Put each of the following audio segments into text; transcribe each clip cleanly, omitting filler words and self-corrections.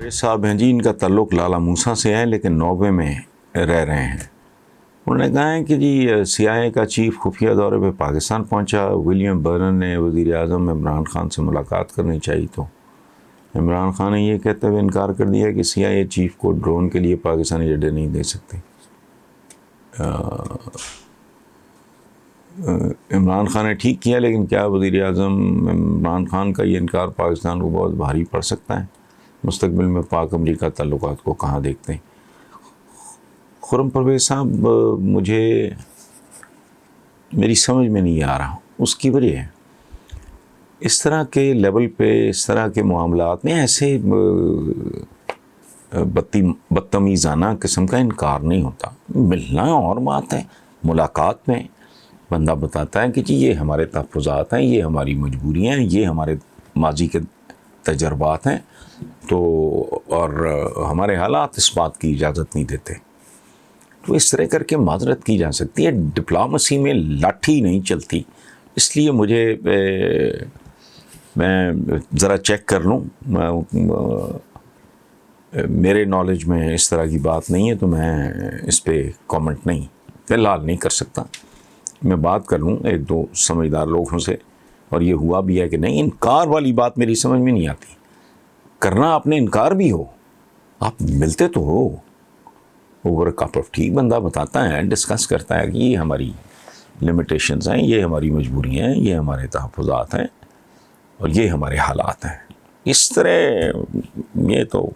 یہ صاحب ہیں جی، ان کا تعلق لالا موسیٰ سے ہے لیکن نوبے میں رہ رہے ہیں۔ انہوں نے کہا ہے کہ جی CIA کا چیف خفیہ دورے پہ پاکستان پہنچا، ولیم برن نے وزیر اعظم عمران خان سے ملاقات کرنی چاہیے، تو عمران خان نے یہ کہتے ہوئے انکار کر دیا کہ CIA چیف کو ڈرون کے لیے پاکستانی اڈے نہیں دے سکتے۔ عمران خان نے ٹھیک کیا، لیکن کیا وزیر اعظم عمران خان کا یہ انکار پاکستان کو بہت بھاری پڑ سکتا ہے؟ مستقبل میں پاک امریکہ تعلقات کو کہاں دیکھتے ہیں؟ خرم پرویز صاحب، مجھے میری سمجھ میں نہیں آ رہا، اس کی وجہ ہے اس طرح کے لیول پہ اس طرح کے معاملات میں ایسے بدتمیزانہ قسم کا انکار نہیں ہوتا۔ ملنا اور بات ہے، ملاقات میں بندہ بتاتا ہے کہ جی یہ ہمارے تحفظات ہیں، یہ ہماری مجبوریاں ہیں، یہ ہمارے ماضی کے تجربات ہیں، تو اور ہمارے حالات اس بات کی اجازت نہیں دیتے، تو اس طرح کر کے معذرت کی جا سکتی ہے۔ ڈپلومیسی میں لاٹھی نہیں چلتی، اس لیے مجھے میں ذرا چیک کر لوں، میرے نالج میں اس طرح کی بات نہیں ہے، تو میں اس پہ کامنٹ نہیں فی الحال نہیں کر سکتا۔ میں بات کر لوں ایک دو سمجھدار لوگوں سے، اور یہ ہوا بھی ہے کہ نہیں، انکار والی بات میری سمجھ میں نہیں آتی۔ کرنا آپ نے انکار بھی ہو، آپ ملتے تو ہو، اوور کپ آف ٹی بندہ بتاتا ہے، ڈسکس کرتا ہے کہ یہ ہماری لمیٹیشنز ہیں، یہ ہماری مجبوریاں ہیں، یہ ہمارے تحفظات ہیں، اور یہ ہمارے حالات ہیں۔ اس طرح یہ تو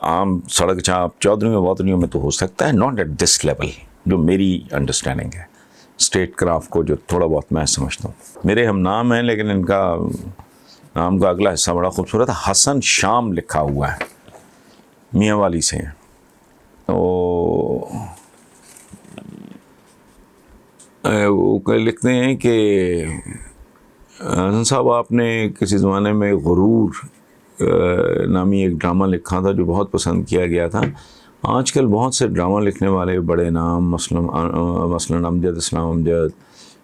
عام سڑک چاپ چودھریوں بہتریوں میں تو ہو سکتا ہے، ناٹ ایٹ دس لیول، جو میری انڈرسٹینڈنگ ہے اسٹیٹ کرافٹ کو، جو تھوڑا بہت میں سمجھتا ہوں۔ میرے ہم نام ہیں، لیکن ان کا نام کا اگلا حصہ بڑا خوبصورت ہے، حسن شام لکھا ہوا ہے، میاں والی سے ہیں۔ وہ لکھتے ہیں کہ حسن صاحب، آپ نے کسی زمانے میں غرور نامی ایک ڈرامہ لکھا تھا جو بہت پسند کیا گیا تھا۔ آج کل بہت سے ڈرامہ لکھنے والے بڑے نام، مثلاً امجد اسلام امجد،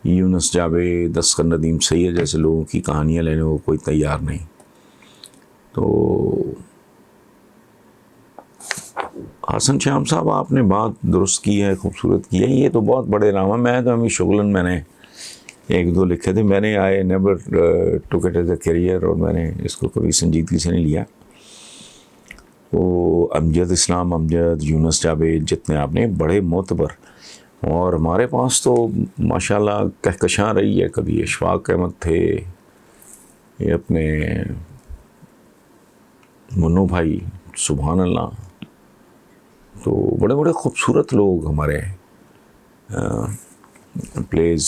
یونس جاوید، اصغر ندیم سید جیسے لوگوں کی کہانیاں لینے کو کوئی تیار نہیں۔ تو حسن شام صاحب، آپ نے بات درست کی ہے، خوبصورت کی ہے، یہ تو بہت بڑے نام ہیں۔ میں تو ہمیں شغلاً میں نے ایک دو لکھے تھے، میں نے I never took it as a career, اور میں نے اس کو کبھی سنجیدگی سے نہیں لیا۔ وہ امجد اسلام امجد، یونس جاوید، جتنے آپ نے بڑے معتبر، اور ہمارے پاس تو ماشاءاللہ کہکشاں رہی ہے، کبھی اشفاق احمد تھے، یہ اپنے منو بھائی، سبحان اللہ، تو بڑے بڑے خوبصورت لوگ ہمارے پلیز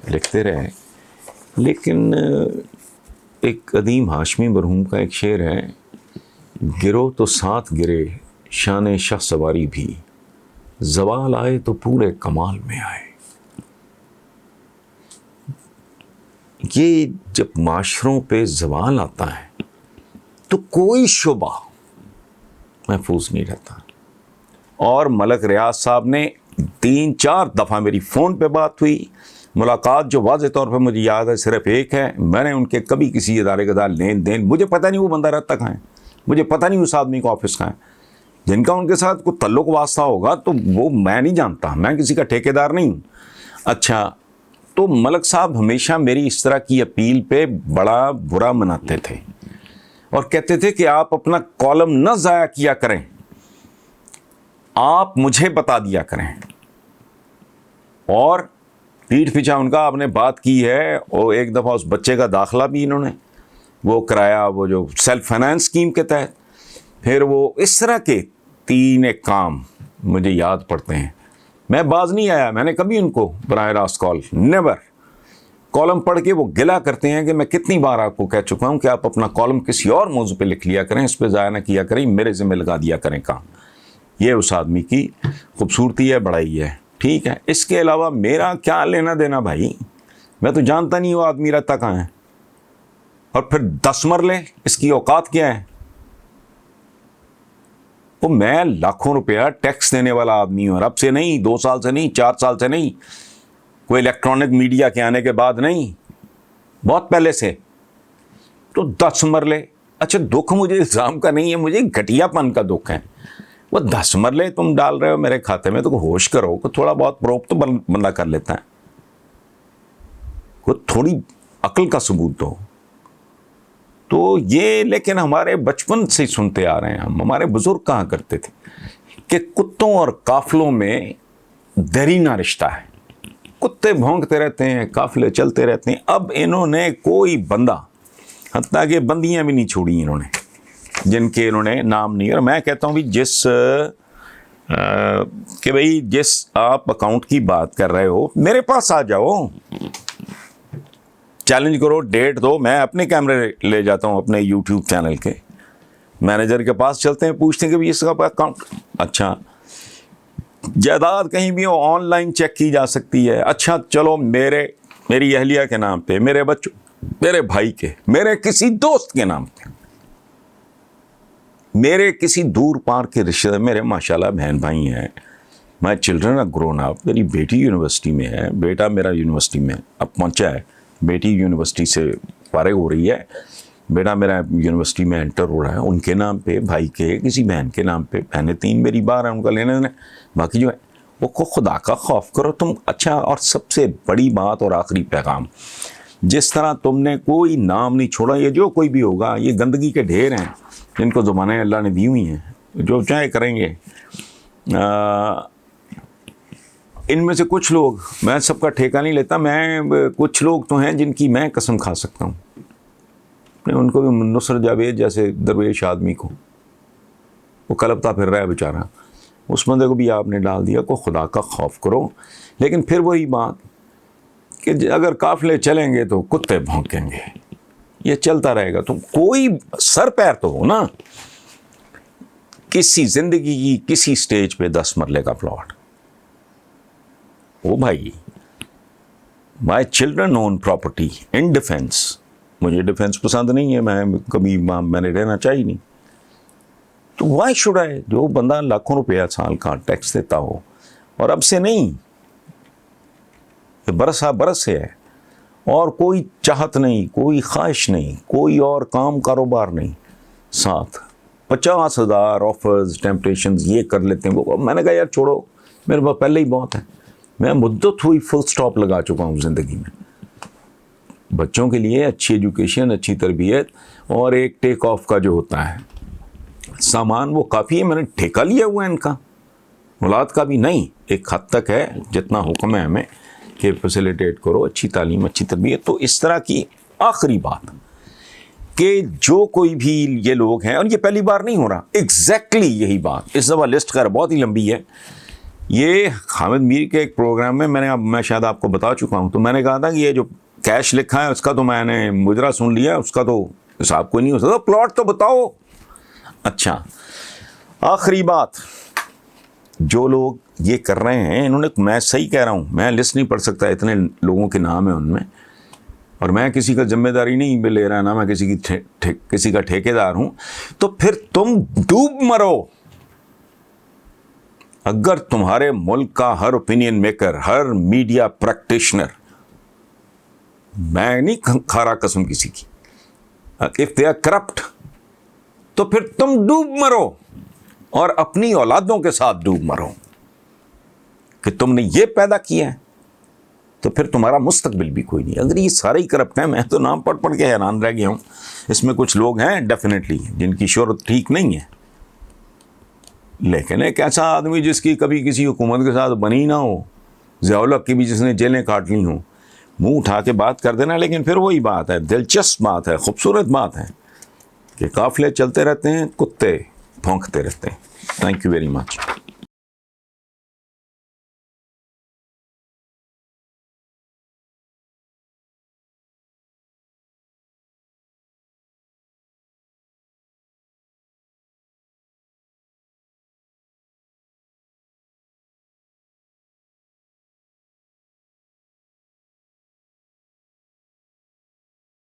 لکھتے رہے۔ لیکن ایک قدیم ہاشمی مرحوم کا ایک شعر ہے، گرو تو ساتھ گرے شان شاہ سواری بھی، زوال آئے تو پورے کمال میں آئے۔ یہ جب معاشروں پہ زوال آتا ہے تو کوئی شعبہ محفوظ نہیں رہتا۔ اور ملک ریاض صاحب نے 3-4 دفعہ میری فون پہ بات ہوئی، ملاقات جو واضح طور پہ مجھے یاد ہے صرف ایک ہے، میں نے ان کے کبھی کسی ادارے کے ساتھ لین دین، مجھے پتہ نہیں وہ بندہ رہتا کہاں ہے، مجھے پتہ نہیں اس آدمی کا آفس کہاں ہے، جن کا ان کے ساتھ کوئی تعلق واسطہ ہوگا تو وہ میں نہیں جانتا، میں کسی کا ٹھیکیدار نہیں ہوں۔ اچھا، تو ملک صاحب ہمیشہ میری اس طرح کی اپیل پہ بڑا برا مناتے تھے، اور کہتے تھے کہ آپ اپنا کالم نہ ضائع کیا کریں، آپ مجھے بتا دیا کریں۔ اور پیٹھ پیچھے ان کا آپ نے بات کی ہے، اور ایک دفعہ اس بچے کا داخلہ بھی انہوں نے وہ کرایا، وہ جو سیلف فائنانس اسکیم کے تحت، پھر وہ اس طرح کے 3 کام مجھے یاد پڑتے ہیں۔ میں باز نہیں آیا، میں نے کبھی ان کو براہ راست کال، نیور۔ کالم پڑھ کے وہ گلا کرتے ہیں کہ میں کتنی بار آپ کو کہہ چکا ہوں کہ آپ اپنا کالم کسی اور موضوع پہ لکھ لیا کریں، اس پہ ضائع نہ کیا کریں، میرے ذمہ لگا دیا کریں کام۔ یہ اس آدمی کی خوبصورتی ہے، بڑائی ہے، ٹھیک ہے۔ اس کے علاوہ میرا کیا لینا دینا بھائی، میں تو جانتا نہیں وہ آدمی رہتا کہاں ہے، اور پھر 10 مرلے اس کی اوقات کیا ہے۔ وہ میں لاکھوں روپیہ ٹیکس دینے والا آدمی ہوں، اور اب سے نہیں، 2 سال سے نہیں، 4 سال سے نہیں، کوئی الیکٹرانک میڈیا کے آنے کے بعد نہیں، بہت پہلے سے۔ تو 10 مرلے اچھا دکھ مجھے الزام کا نہیں ہے, مجھے گھٹیا پن کا دکھ ہے. وہ 10 مرلے تم ڈال رہے ہو میرے کھاتے میں, تو ہوش کرو کہ تھوڑا بہت پروپ تو بندہ کر لیتا ہے, وہ تھوڑی عقل کا ثبوت دو. تو یہ لیکن ہمارے بچپن سے سنتے آ رہے ہیں, ہمارے بزرگ کہاں کرتے تھے کہ کتوں اور قافلوں میں دیرینہ رشتہ ہے, کتے بھونکتے رہتے ہیں, قافلے چلتے رہتے ہیں. اب انہوں نے کوئی بندہ, حتیٰ کہ بندیاں بھی نہیں چھوڑی انہوں نے جن کے انہوں نے نام نہیں. اور میں کہتا ہوں بھی کہ بھئی جس آپ اکاؤنٹ کی بات کر رہے ہو میرے پاس آ جاؤ, چیلنج کرو, ڈیٹ دو, میں اپنے کیمرے لے جاتا ہوں اپنے یوٹیوب چینل کے مینیجر کے پاس, چلتے ہیں پوچھتے ہیں کہ اس کا اکاؤنٹ, اچھا جائیداد کہیں بھی آن لائن چیک کی جا سکتی ہے, اچھا چلو میری اہلیہ کے نام پہ, میرے بچوں, میرے بھائی کے, میرے کسی دوست کے نام پہ, میرے کسی دور پار کے رشتے, میرے ماشاءاللہ بہن بھائی ہیں, my children are grown up, میری بیٹی یونیورسٹی میں ہے, بیٹا میرا یونیورسٹی میں اب پہنچا ہے, بیٹی یونیورسٹی سے فارغ ہو رہی ہے, بیٹا میرا یونیورسٹی میں انٹر ہو رہا ہے, ان کے نام پہ, بھائی کے, کسی بہن کے نام پہ, بہنیں 3 میری باہر ہیں, ان کا لینے دینے, باقی جو ہے وہ خدا کا خوف کرو تم. اچھا, اور سب سے بڑی بات اور آخری پیغام, جس طرح تم نے کوئی نام نہیں چھوڑا, یہ جو کوئی بھی ہوگا, یہ گندگی کے ڈھیر ہیں جن کو زبانیں اللہ نے دی ہوئی ہیں, جو چاہے کریں گے. ان میں سے کچھ لوگ, میں سب کا ٹھیکہ نہیں لیتا, میں کچھ لوگ تو ہیں جن کی میں قسم کھا سکتا ہوں, ان کو بھی نصرت جاوید جیسے درویش آدمی کو, وہ کلپتا پھر رہا ہے بیچارہ, اس بندے کو بھی آپ نے ڈال دیا. کو خدا کا خوف کرو. لیکن پھر وہی بات کہ اگر قافلے چلیں گے تو کتے بھونکیں گے, یہ چلتا رہے گا. تو کوئی سر پیر تو ہو نا, کسی زندگی کی کسی سٹیج پہ 10 مرلے کا پلاٹ, او بھائی, my children own property in defence. مجھے ڈیفینس پسند نہیں ہے, میں کبھی میں نے رہنا چاہیے نہیں, تو وائی شوڈ آئی. جو بندہ لاکھوں روپیہ سال کا ٹیکس دیتا ہو, اور اب سے نہیں, برس سے ہے, اور کوئی چاہت نہیں, کوئی خواہش نہیں, کوئی اور کام کاروبار نہیں, ساتھ 50,000 آفرز, ٹیمپٹیشنز, یہ کر لیتے ہیں وہ. میں نے کہا یار چھوڑو, میرے پاس پہلے ہی بہت ہے, میں مدت ہوئی فل سٹاپ لگا چکا ہوں زندگی میں. بچوں کے لیے اچھی ایجوکیشن, اچھی تربیت, اور ایک ٹیک آف کا جو ہوتا ہے سامان, وہ کافی ہے. میں نے ٹھیکہ لیا ہوا ہے ان کا, اولاد کا بھی نہیں, ایک حد تک ہے جتنا حکم ہے ہمیں کہ فیسیلیٹیٹ کرو, اچھی تعلیم, اچھی تربیت. تو اس طرح کی آخری بات کہ جو کوئی بھی یہ لوگ ہیں, اور یہ پہلی بار نہیں ہو رہا, ایگزیکٹلی یہی بات. اس دفعہ لسٹ خیر بہت ہی لمبی ہے. یہ حامد میر کے ایک پروگرام میں میں شاید آپ کو بتا چکا ہوں, تو میں نے کہا تھا کہ یہ جو کیش لکھا ہے اس کا تو میں نے مجرا سن لیا, اس کا تو حساب کوئی نہیں ہو سکتا, پلاٹ تو بتاؤ. اچھا, آخری بات, جو لوگ یہ کر رہے ہیں انہوں نے, میں صحیح کہہ رہا ہوں, میں لسٹ نہیں پڑھ سکتا, اتنے لوگوں کے نام ہیں ان میں, اور میں کسی کا ذمہ داری نہیں لے رہا, نہ میں کسی کا ٹھیکیدار ہوں. تو پھر تم ڈوب مرو. اگر تمہارے ملک کا ہر اوپینین میکر, ہر میڈیا پریکٹیشنر, میں نہیں کھا رہا قسم کسی کی, if they are corrupt, تو پھر تم ڈوب مرو, اور اپنی اولادوں کے ساتھ ڈوب مرو کہ تم نے یہ پیدا کیا ہے, تو پھر تمہارا مستقبل بھی کوئی نہیں. اگر یہ سارے ہی کرپٹ ہیں, میں تو نام پڑھ کے حیران رہ گیا ہوں. اس میں کچھ لوگ ہیں ڈیفینیٹلی جن کی شہرت ٹھیک نہیں ہے, لیکن ایک ایسا آدمی جس کی کبھی کسی حکومت کے ساتھ بنی نہ ہو, ضیاء الحق کی بھی جس نے جیلیں کاٹ لی ہوں, منہ اٹھا کے بات کر دینا. لیکن پھر وہی بات ہے, دلچسپ بات ہے, خوبصورت بات ہے کہ قافلے چلتے رہتے ہیں, کتے بھونکتے رہتے ہیں. Thank you very much.